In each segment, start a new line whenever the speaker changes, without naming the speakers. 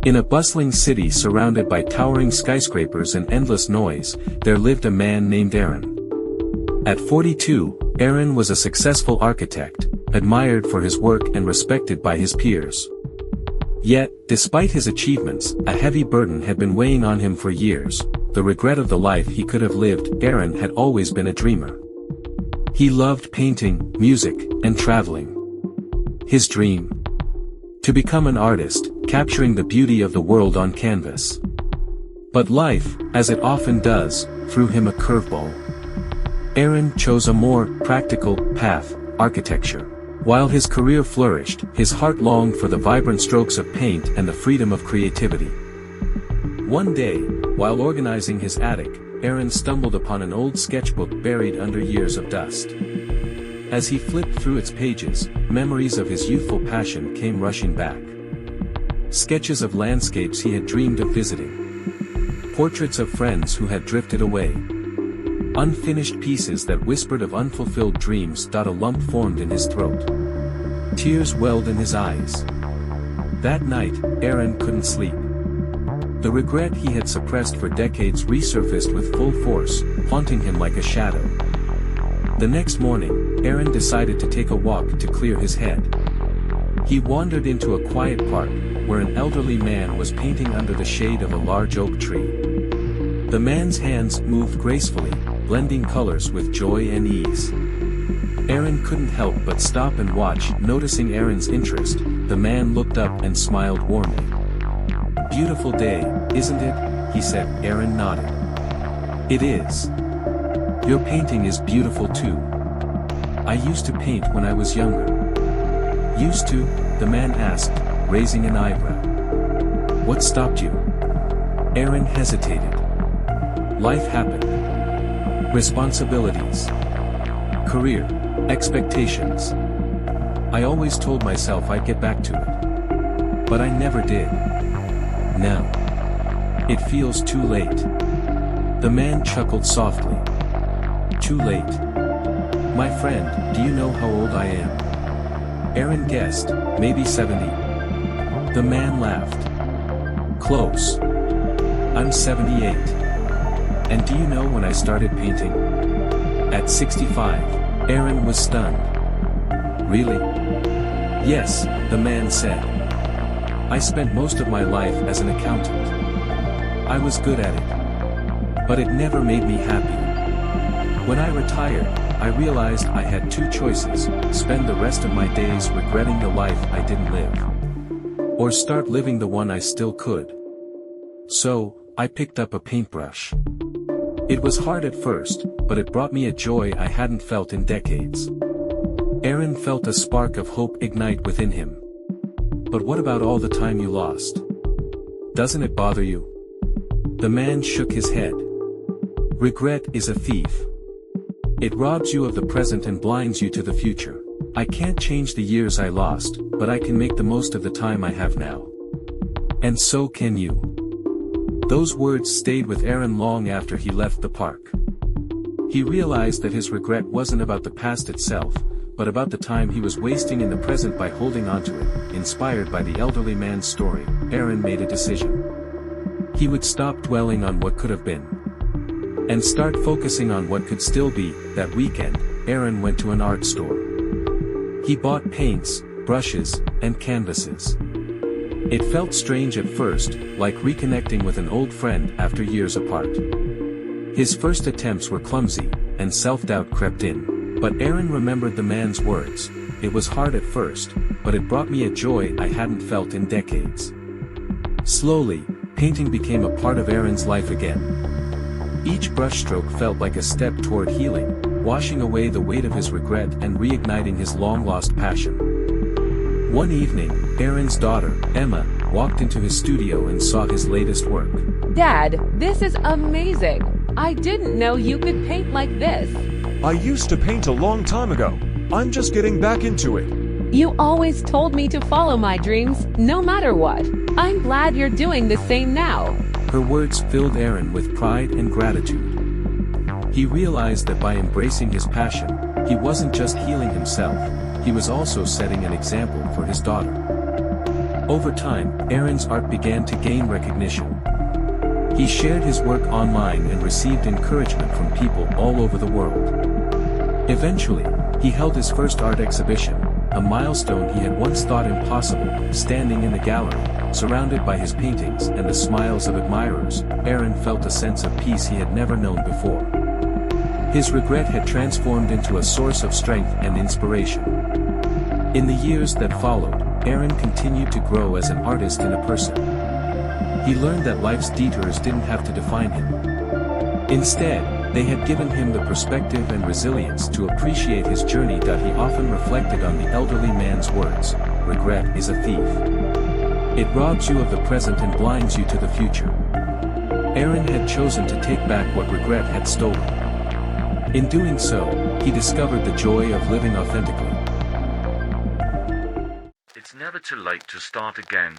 In a bustling city surrounded by towering skyscrapers and endless noise, there lived a man named Aaron. At 42, Aaron was a successful architect, admired for his work and respected by his peers. Yet, despite his achievements, a heavy burden had been weighing on him for years, the regret of the life he could have lived. Aaron had always been a dreamer. He loved painting, music, and traveling. His dream? To become an artist, capturing the beauty of the world on canvas. But life, as it often does, threw him a curveball. Aaron chose a more practical path, architecture. While his career flourished, his heart longed for the vibrant strokes of paint and the freedom of creativity. One day, while organizing his attic, Aaron stumbled upon an old sketchbook buried under years of dust. As he flipped through its pages, memories of his youthful passion came rushing back. Sketches of landscapes he had dreamed of visiting. Portraits of friends who had drifted away. Unfinished pieces that whispered of unfulfilled dreams. A lump formed in his throat. Tears welled in his eyes. That night, Aaron couldn't sleep. The regret he had suppressed for decades resurfaced with full force, haunting him like a shadow. The next morning, Aaron decided to take a walk to clear his head. He wandered into a quiet park, where an elderly man was painting under the shade of a large oak tree. The man's hands moved gracefully, blending colors with joy and ease. Aaron couldn't help but stop and watch. Noticing Aaron's interest, the man looked up and smiled warmly. "Beautiful day, isn't it?" he said. Aaron nodded. "It is. Your painting is beautiful too. I used to paint when I was younger." "Used to?" the man asked, raising an eyebrow. "What stopped you?" Aaron hesitated. "Life happened. Responsibilities. Career. Expectations. I always told myself I'd get back to it. But I never did. Now. It feels too late." The man chuckled softly. "Too late? My friend, do you know how old I am?" Aaron guessed, maybe 70. The man laughed. "Close. I'm 78. And do you know when I started painting?" "At 65. Aaron was stunned. "Really?" "Yes," the man said. "I spent most of my life as an accountant. I was good at it. But it never made me happy. When I retired, I realized I had two choices: spend the rest of my days regretting the life I didn't live, or start living the one I still could. So, I picked up a paintbrush. It was hard at first, but it brought me a joy I hadn't felt in decades." Aaron felt a spark of hope ignite within him. "But what about all the time you lost? Doesn't it bother you?" The man shook his head. "Regret is a thief. It robs you of the present and blinds you to the future. I can't change the years I lost, but I can make the most of the time I have now. And so can you." Those words stayed with Aaron long after he left the park. He realized that his regret wasn't about the past itself, but about the time he was wasting in the present by holding onto it. Inspired by the elderly man's story, Aaron made a decision. He would stop dwelling on what could have been, and start focusing on what could still be. That weekend, Aaron went to an art store. He bought paints, brushes, and canvases. It felt strange at first, like reconnecting with an old friend after years apart. His first attempts were clumsy, and self-doubt crept in. But Aaron remembered the man's words. "It was hard at first, but it brought me a joy I hadn't felt in decades." Slowly, painting became a part of Aaron's life again. Each brushstroke felt like a step toward healing, washing away the weight of his regret and reigniting his long-lost passion. One evening, Aaron's daughter, Emma, walked into his studio and saw his latest work.
"Dad, this is amazing! I didn't know you could paint like this."
"I used to paint a long time ago. I'm just getting back into it."
"You always told me to follow my dreams, no matter what. I'm glad you're doing the same now."
Her words filled Aaron with pride and gratitude. He realized that by embracing his passion, he wasn't just healing himself, he was also setting an example for his daughter. Over time, Aaron's art began to gain recognition. He shared his work online and received encouragement from people all over the world. Eventually, he held his first art exhibition, a milestone he had once thought impossible. Standing in the gallery, surrounded by his paintings and the smiles of admirers, Aaron felt a sense of peace he had never known before. His regret had transformed into a source of strength and inspiration. In the years that followed, Aaron continued to grow as an artist and a person. He learned that life's detours didn't have to define him. Instead, they had given him the perspective and resilience to appreciate his journey. He often reflected on the elderly man's words, "Regret is a thief. It robs you of the present and blinds you to the future." Aaron had chosen to take back what regret had stolen. In doing so, he discovered the joy of living authentically.
It's never too late to start again.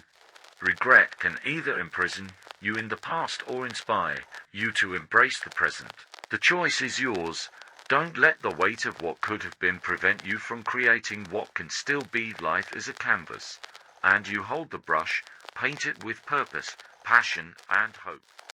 Regret can either imprison you in the past or inspire you to embrace the present. The choice is yours. Don't let the weight of what could have been prevent you from creating what can still be. Life is a canvas, and you hold the brush, paint it with purpose, passion, and hope.